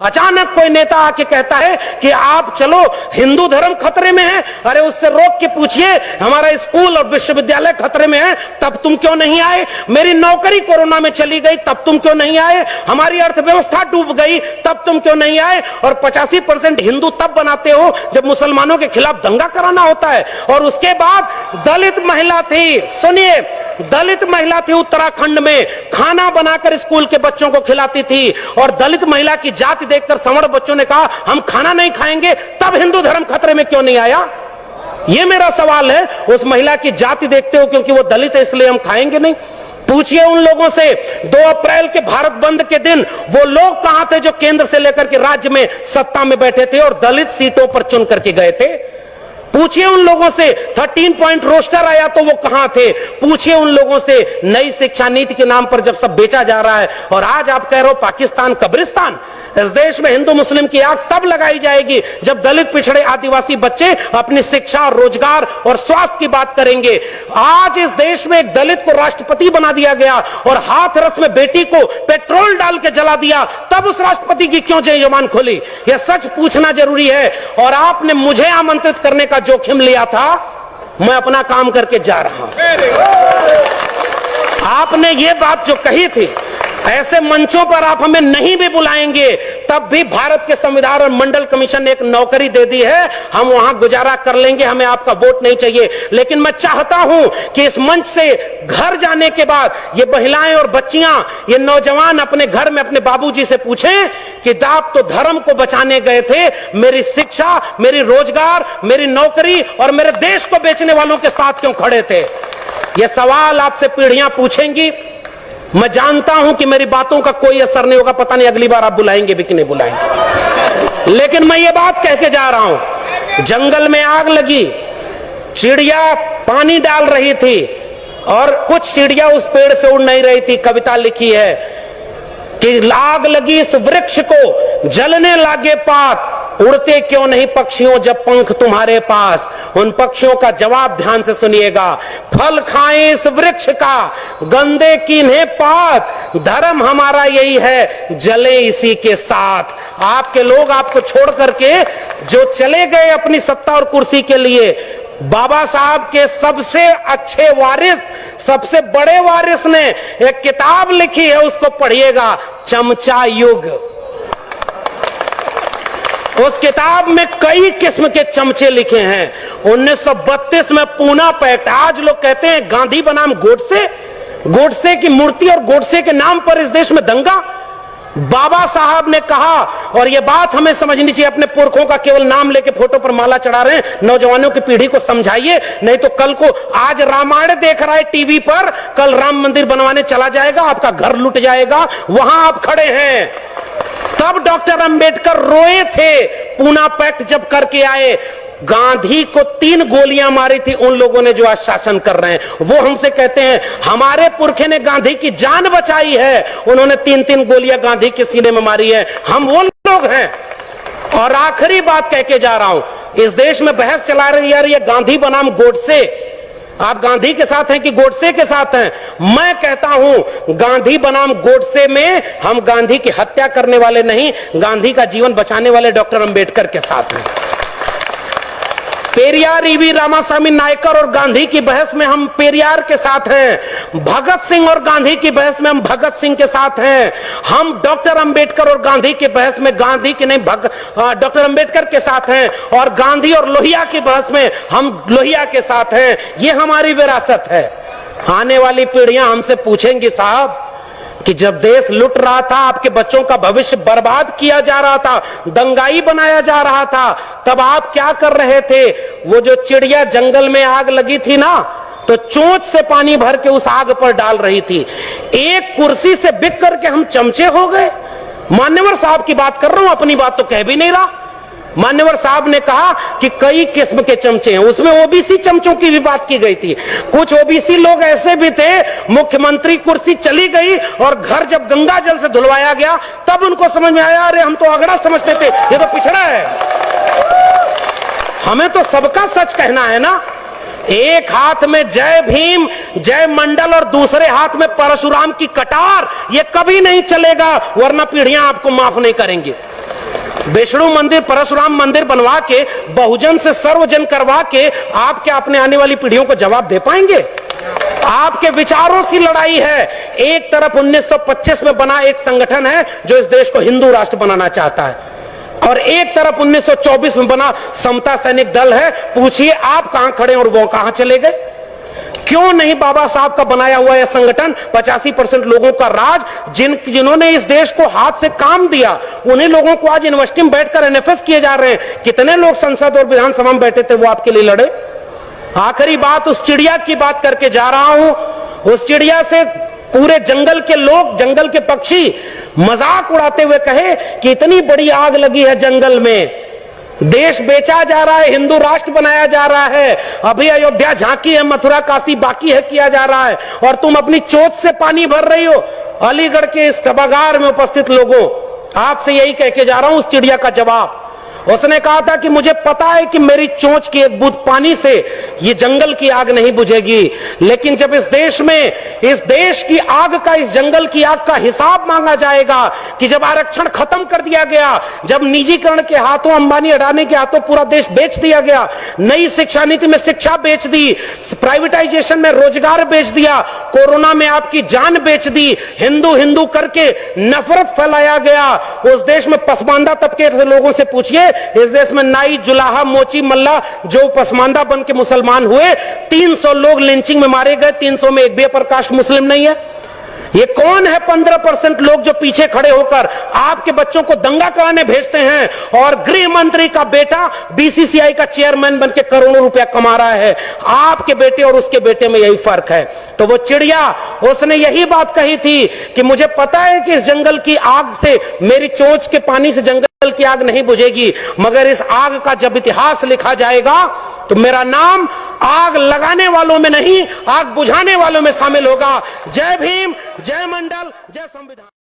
अचानक कोई नेता आके कहता है कि आप चलो हिंदू धर्म खतरे में है। अरे उससे रोक के पूछिए हमारा स्कूल और विश्वविद्यालय खतरे में है, तब तुम क्यों नहीं आए? मेरी नौकरी कोरोना में चली गई, तब तुम क्यों नहीं आए? हमारी अर्थव्यवस्था डूब गई, तब तुम क्यों नहीं आए? और 85% हिंदू तब बनाते हो जब मुसलमानों के खिलाफ दंगा कराना होता है। और उसके बाद दलित महिला थी, सुनिए, दलित महिला थी उत्तराखंड में, खाना बनाकर स्कूल के बच्चों को खिलाती थी। और दलित महिला की जाति देखकर सवर्ण बच्चों ने कहा हम खाना नहीं खाएंगे, तब हिंदू धर्म खतरे में क्यों नहीं आया? यह मेरा सवाल है। उस महिला की जाति देखते हो क्योंकि वो दलित है इसलिए हम खाएंगे नहीं? पूछिए उन लोगों से 2 अप्रैल के भारत बंद के दिन वो लोग कहां थे जो केंद्र से लेकर के राज्य में सत्ता में बैठे थे और दलित सीटों पर चुन करके गए थे? पूछिए उन लोगों से 13 पॉइंट रोस्टर आया तो वो कहां थे? पूछिए उन लोगों से नई शिक्षा नीति के नाम पर जब सब बेचा जा रहा है और आज आप कह रहे हो पाकिस्तान कब्रिस्तान। इस देश में हिंदू मुस्लिम की आग तब लगाई जाएगी जब दलित पिछड़े आदिवासी बच्चे अपनी शिक्षा और रोजगार और स्वास्थ्य की बात करेंगे। आज इस देश में एक दलित को राष्ट्रपति बना दिया गया और हाथरस में बेटी को पेट्रोल डाल के जला दिया, तब उस राष्ट्रपति की क्यों जय जवान खोली? यह सच पूछना जरूरी है। और आपने मुझे आमंत्रित करने का जोखिम लिया था, मैं अपना काम करके जा रहा हूं। आपने ये बात जो कही थी, ऐसे मंचों पर आप हमें नहीं भी बुलाएंगे तब भी भारत के संविधान और मंडल कमीशन ने एक नौकरी दे दी है, हम वहां गुजारा कर लेंगे, हमें आपका वोट नहीं चाहिए। लेकिन मैं चाहता हूं कि इस मंच से घर जाने के बाद ये महिलाएं और बच्चियां, ये नौजवान अपने घर में अपने बाबूजी से पूछें कि आप तो धर्म को बचाने गए थे, मेरी शिक्षा, मेरी रोजगार, मेरी नौकरी और मेरे देश को बेचने वालों के साथ क्यों खड़े थे? ये सवाल आपसे पीढ़ियां पूछेंगी। मैं जानता हूं कि मेरी बातों का कोई असर नहीं होगा, पता नहीं अगली बार आप बुलाएंगे भी कि नहीं बुलाएंगे। लेकिन मैं ये बात कह के जा रहा हूं, जंगल में आग लगी, चिड़िया पानी डाल रही थी और कुछ चिड़िया उस पेड़ से उड़ नहीं रही थी। कविता लिखी है कि आग लगी इस वृक्ष को, जलने लागे पात, उड़ते क्यों नहीं पक्षियों जब पंख तुम्हारे पास? उन पक्षियों का जवाब ध्यान से सुनिएगा, फल खाएं इस वृक्ष का, गंदे कीन्हे पात, धर्म हमारा यही है, जले इसी के साथ। आपके लोग आपको छोड़ करके जो चले गए अपनी सत्ता और कुर्सी के लिए, बाबा साहब के सबसे अच्छे वारिस, सबसे बड़े वारिस ने एक किताब लिखी है, उसको पढ़िएगा, चमचा युग। उस किताब में कई किस्म के चमचे लिखे हैं। 1932 में पूना पैक्ट, आज लोग कहते हैं गांधी बनाम गोडसे, गोडसे की मूर्ति और गोडसे के नाम पर इस देश में दंगा। बाबा साहब ने कहा, और यह बात हमें समझनी चाहिए, अपने पुरखों का केवल नाम लेके फोटो पर माला चढ़ा रहे हैं, नौजवानों की पीढ़ी को समझाइए, नहीं तो कल को आज रामायण देख रहा है टीवी पर, कल राम मंदिर बनवाने चला जाएगा, आपका घर लुट जाएगा, वहां आप खड़े हैं। तब डॉक्टर अंबेडकर रोए थे, पूना पैक्ट जब करके आए। गांधी को 3 गोलियां मारी थी उन लोगों ने जो आज शासन कर रहे हैं। वो हमसे कहते हैं हमारे पुरखे ने गांधी की जान बचाई है, उन्होंने 3-3 गोलियां गांधी के सीने में मारी है, हम वो लोग हैं। और आखिरी बात कह के जा रहा हूं, इस देश में बहस चला रही है गांधी बनाम गोडसे, आप गांधी के साथ हैं कि गोडसे के साथ हैं? मैं कहता हूं गांधी बनाम गोडसे में हम गांधी की हत्या करने वाले नहीं, गांधी का जीवन बचाने वाले डॉक्टर अंबेडकर के साथ हैं। पेरियार ईवी रामास्वामी नायकर और गांधी की बहस में हम पेरियार के साथ हैं, भगत सिंह और गांधी की बहस में हम भगत सिंह के साथ हैं, हम डॉक्टर अंबेडकर और गांधी की बहस में गांधी के नहीं डॉक्टर अंबेडकर के साथ हैं, और गांधी और लोहिया की बहस में हम लोहिया के साथ हैं। ये हमारी विरासत है। आने वाली पीढ़ियां हमसे पूछेंगी साहब कि जब देश लुट रहा था, आपके बच्चों का भविष्य बर्बाद किया जा रहा था, दंगाई बनाया जा रहा था, तब आप क्या कर रहे थे? वो जो चिड़िया जंगल में आग लगी थी ना, तो चोंच से पानी भर के उस आग पर डाल रही थी। एक कुर्सी से बिक करके हम चमचे हो गए। मान्यवर साहब की बात कर रहा हूं, अपनी बात तो कह भी नहीं रहा। मान्यवर साहब ने कहा कि कई किस्म के चमचे हैं, उसमें ओबीसी चमचों की भी बात की गई थी। कुछ ओबीसी लोग ऐसे भी थे, मुख्यमंत्री कुर्सी चली गई और घर जब गंगा जल से धुलवाया गया तब उनको समझ में आया, अरे हम तो अगड़ा समझते थे, ये तो पिछड़ा है। हमें तो सबका सच कहना है ना। एक हाथ में जय भीम जय मंडल और दूसरे हाथ में परशुराम की कटार, ये कभी नहीं चलेगा, वरना पीढ़ियां आपको माफ नहीं करेंगी। विष्णु मंदिर परशुराम मंदिर बनवा के बहुजन से सर्वजन करवा के आप क्या अपने आने वाली पीढ़ियों को जवाब दे पाएंगे? आपके विचारों से लड़ाई है। एक तरफ 1925 में बना एक संगठन है जो इस देश को हिंदू राष्ट्र बनाना चाहता है, और एक तरफ 1924 में बना समता सैनिक दल है। पूछिए आप कहां खड़े और वो कहां चले गए? क्यों नहीं बाबा साहब का बनाया हुआ यह संगठन 85% लोगों का राज, जिन्होंने इस देश को हाथ से काम दिया, उन्हीं लोगों को आज यूनिवर्सिटी में बैठकर एनएफएस किए जा रहे हैं। कितने लोग संसद और विधानसभा में बैठे थे वो आपके लिए लड़े? आखिरी बात उस चिड़िया की बात करके जा रहा हूं। उस चिड़िया से पूरे जंगल के लोग, जंगल के पक्षी मजाक उड़ाते हुए कहे कि इतनी बड़ी आग लगी है जंगल में, देश बेचा जा रहा है, हिंदू राष्ट्र बनाया जा रहा है, अभी अयोध्या झांकी है, मथुरा काशी बाकी है किया जा रहा है, और तुम अपनी चोट से पानी भर रही हो। अलीगढ़ के इस सभागार में उपस्थित लोगों, आपसे यही कह के जा रहा हूं उस चिड़िया का जवाब। उसने कहा था कि मुझे पता है कि मेरी चोंच की एक बूंद पानी से ये जंगल की आग नहीं बुझेगी, लेकिन जब इस देश में इस देश की आग का, इस जंगल की आग का हिसाब मांगा जाएगा कि जब आरक्षण खत्म कर दिया गया, जब निजीकरण के हाथों, अंबानी अडानी के हाथों पूरा देश बेच दिया गया, नई शिक्षा नीति में शिक्षा बेच दी, प्राइवेटाइजेशन में रोजगार बेच दिया, कोरोना में आपकी जान बेच दी, हिंदू हिंदू करके नफरत फैलाया गया, उस देश में पसमानदा तबके के लोगों से पूछिए, इस देश में नाई, जुलाहा, मोची, मल्ला जो पसमानदा बन के मुसलमान हुए, 300 लोग लिंचिंग में मारे गए, 300 में एक भी अपर कास्ट मुस्लिम नहीं है। ये कौन है 15% लोग जो पीछे खड़े होकर आपके बच्चों को दंगा कराने भेजते हैं, और गृह मंत्री का बेटा बीसीसीआई का चेयरमैन बनके करोड़ों रुपया कमा रहा है। आपके बेटे और उसके बेटे में यही फर्क है। तो वो चिड़िया, उसने यही बात कही थी कि मुझे पता है कि इस जंगल की आग से, मेरी चोंच के पानी से जंगल की आग नहीं बुझेगी, मगर इस आग का जब इतिहास लिखा जाएगा तो मेरा नाम आग लगाने वालों में नहीं, आग बुझाने वालों में शामिल होगा। जय भीम, जय मंडल, जय संविधान।